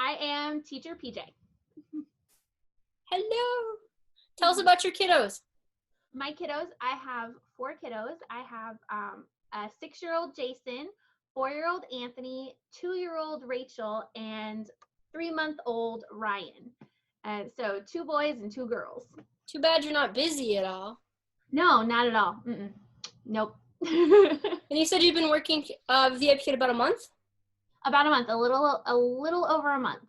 I am Teacher P.J. Hello. Tell us about your kiddos. My kiddos, I have 4 kiddos. I have a 6-year-old Jason, 4-year-old Anthony, 2-year-old Rachel, and 3-month-old Ryan. So 2 boys and 2 girls. Too bad you're not busy at all. No, not at all. Nope. And you said you've been working with VipKid about a month? About a month, a little over a month.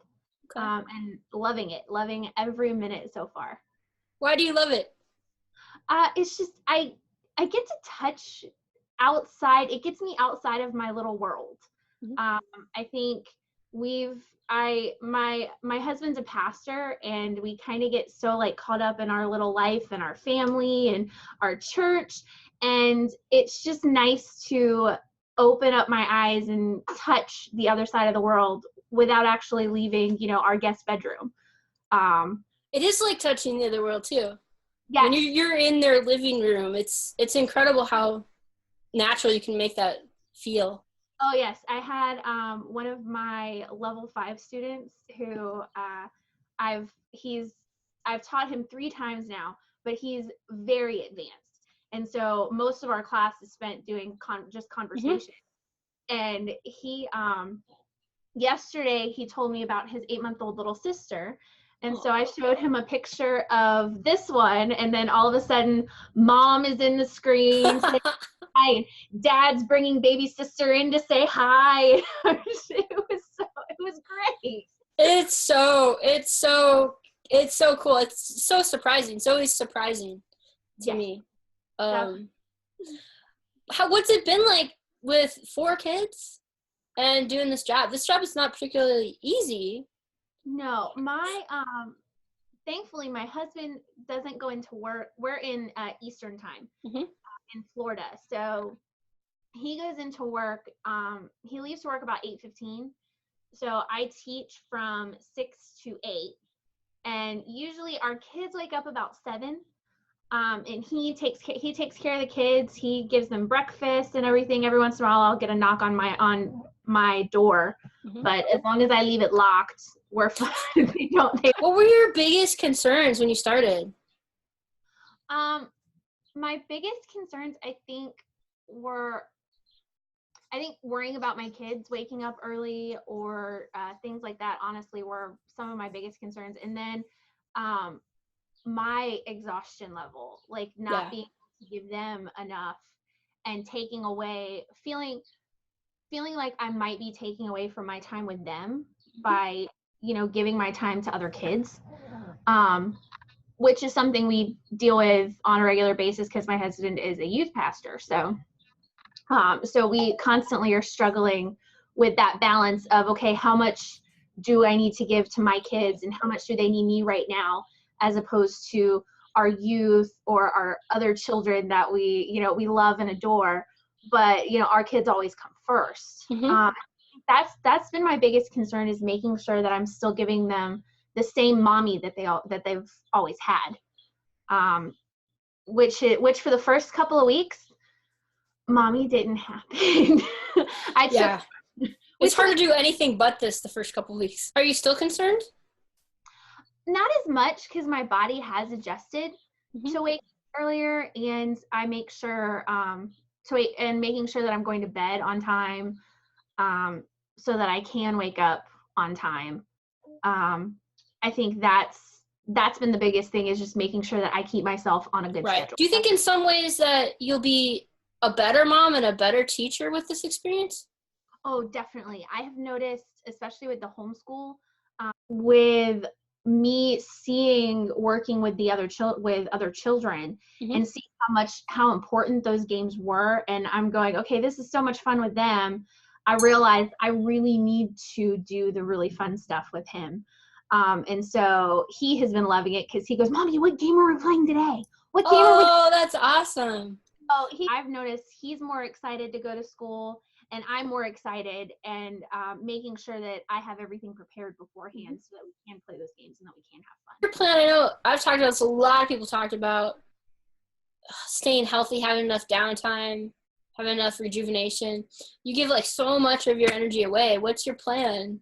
Okay. And loving it, loving every minute so far. Why do you love it? It's just I get to touch outside. It gets me outside of my little world. Mm-hmm. I think my husband's a pastor, and we kind of get so like caught up in our little life and our family and our church, and it's just nice to open up my eyes and touch the other side of the world without actually leaving, our guest bedroom. It is like touching the other world too. Yeah. When you're in their living room, it's incredible how natural you can make that feel. Oh yes, I had one of my level 5 students who I've taught him 3 times now, but he's very advanced, and so most of our class is spent doing just conversation. Mm-hmm. And he yesterday he told me about his 8-month-old little sister. And so I showed him a picture of this one, and then all of a sudden, Mom is in the screen saying hi, and Dad's bringing baby sister in to say hi. It was great. It's so cool. It's so surprising. It's always surprising to me. What's it been like with 4 kids and doing this job? This job is not particularly easy. No, thankfully my husband doesn't go into work. We're in Eastern time. Mm-hmm. In Florida. So he goes into work, he leaves to work about 8:15. So I teach from 6 to 8. And usually our kids wake up about 7. And he takes care of the kids. He gives them breakfast and everything. Every once in a while I'll get a knock on my door. Mm-hmm. But as long as I leave it locked, we're fine. What were your biggest concerns when you started? My biggest concerns, I think worrying about my kids waking up early or things like that, honestly, were some of my biggest concerns. And then my exhaustion level, like not being able to give them enough and taking away, feeling like I might be taking away from my time with them by, giving my time to other kids. Which is something we deal with on a regular basis because my husband is a youth pastor. So we constantly are struggling with that balance of, okay, how much do I need to give to my kids and how much do they need me right now, as opposed to our youth or our other children that we love and adore, but, our kids always come first. Mm-hmm. That's been my biggest concern, is making sure that I'm still giving them the same mommy that they've always had, which for the first couple of weeks, mommy didn't happen. It's hard to do anything but this the first couple of weeks. Are you still concerned? Not as much, because my body has adjusted to wake earlier, and I make sure making sure that I'm going to bed on time, so that I can wake up on time. I think that's been the biggest thing, is just making sure that I keep myself on a good schedule. Do you think in some ways that you'll be a better mom and a better teacher with this experience? Oh, definitely. I have noticed, especially with the homeschool, with me working with other children, mm-hmm. and seeing how important those games were. And I'm going, okay, this is so much fun with them. I realized I really need to do the really fun stuff with him. And so he has been loving it, because he goes, Mommy, what game are we playing today? What game are we playing? Oh, that's awesome. Oh, I've noticed he's more excited to go to school, and I'm more excited, and making sure that I have everything prepared beforehand so that we can play those games and that we can have fun. Your plan, I know I've talked about this, a lot of people talked about staying healthy, having enough downtime, having enough rejuvenation. You give so much of your energy away. What's your plan?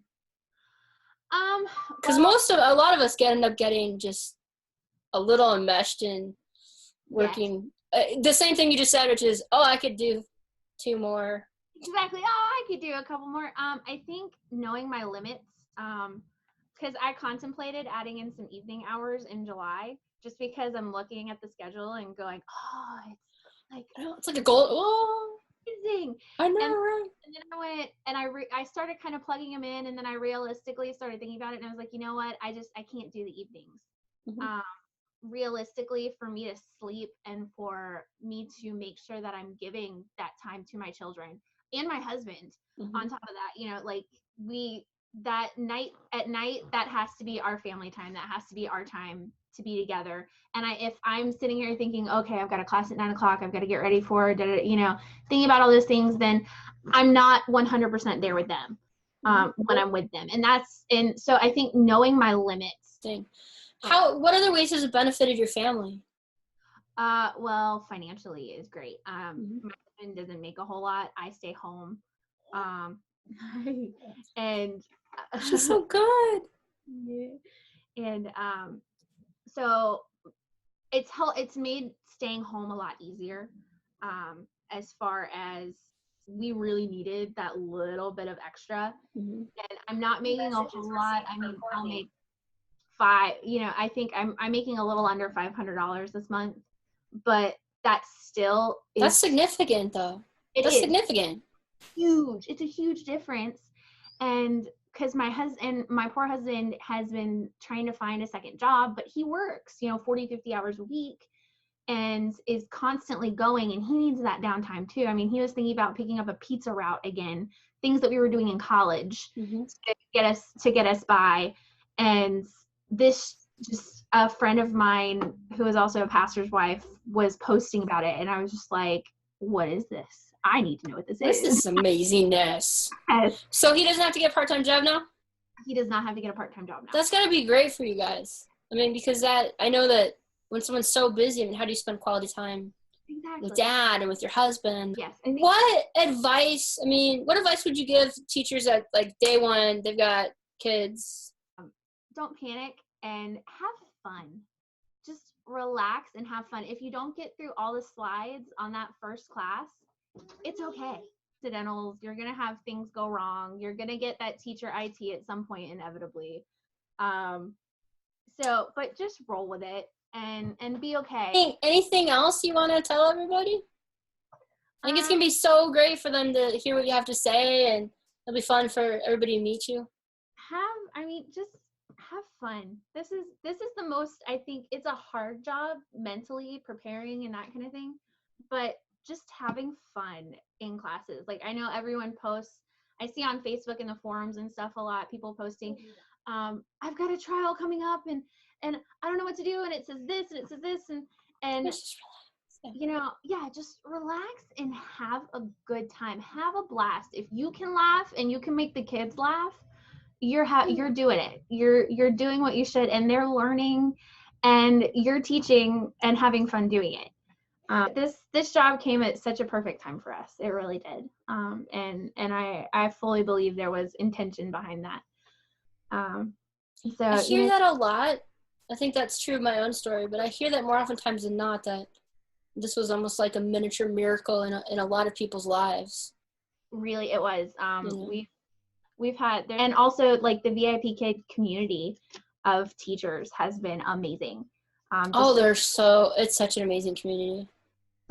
Because a lot of us end up getting just a little enmeshed in working. Yes. The same thing you just said, which is, I could do 2 more. Exactly. I could do a couple more. I think knowing my limits, because I contemplated adding in some evening hours in July, just because I'm looking at the schedule and going, it's like a goal. Amazing. I know, right? And then I went and I started kind of plugging them in, and then I realistically started thinking about it, and I was like, you know what? I can't do the evenings. Mm-hmm. Realistically, for me to sleep and for me to make sure that I'm giving that time to my children and my husband, mm-hmm. on top of that, like that night at night, that has to be our family time. That has to be our time to be together. And if I'm sitting here thinking, okay, I've got a class at 9:00, I've got to get ready for, thinking about all those things, then I'm not 100% there with them, when I'm with them. And so I think knowing my limits. What other ways has it benefited your family? Well, financially is great. Mm-hmm. My husband doesn't make a whole lot. I stay home. And she's so good. Yeah. And so it's made staying home a lot easier, as far as we really needed that little bit of extra. Mm-hmm. And I'm not making a whole lot. I mean, I'll make I think I'm making a little under $500 this month, but that's significant though. That's significant. Huge. It's a huge difference. And because my poor husband has been trying to find a second job, but he works, 40, 50 hours a week and is constantly going, and he needs that downtime too. I mean, he was thinking about picking up a pizza route again, things that we were doing in college, mm-hmm. to get us by. And this, just a friend of mine who is also a pastor's wife was posting about it, and I was just like, what is this? I need to know what this is. This is amazingness. Yes. So he doesn't have to get a part-time job now? He does not have to get a part-time job now. That's got to be great for you guys. I mean, because I know that when someone's so busy, I mean, how do you spend quality time with dad and with your husband? Yes. What advice would you give teachers at, like, day one, they've got kids? Don't panic and have fun. Just relax and have fun. If you don't get through all the slides on that first class, it's okay. Incidentals, you're going to have things go wrong. You're going to get that teacher IT at some point inevitably. But just roll with it and be okay. Anything else you want to tell everybody? I think it's going to be so great for them to hear what you have to say, and it'll be fun for everybody to meet you. Just have fun. This is the most, I think it's a hard job mentally preparing and that kind of thing, but just having fun in classes. Like, I know everyone posts, I see on Facebook and the forums and stuff a lot, people posting, I've got a trial coming up and I don't know what to do, and it says this and it says this, and just relax and have a good time. Have a blast. If you can laugh and you can make the kids laugh, you're doing it. You're doing what you should, and they're learning, and you're teaching and having fun doing it. This job came at such a perfect time for us. It really did. And I fully believe there was intention behind that. So I hear that a lot. I think that's true of my own story, but I hear that more oftentimes than not, that this was almost like a miniature miracle in a lot of people's lives. Really, it was. We've had, and also like the VipKid community of teachers has been amazing. It's such an amazing community.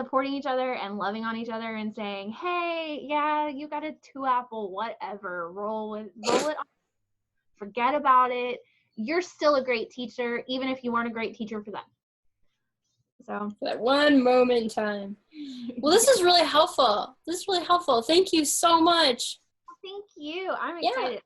Supporting each other and loving on each other and saying, hey, yeah, you got a 2-apple, whatever, roll it on. Forget about it. You're still a great teacher, even if you weren't a great teacher for them. So that one moment in time. Well, this is really helpful. Thank you so much. Thank you. I'm excited.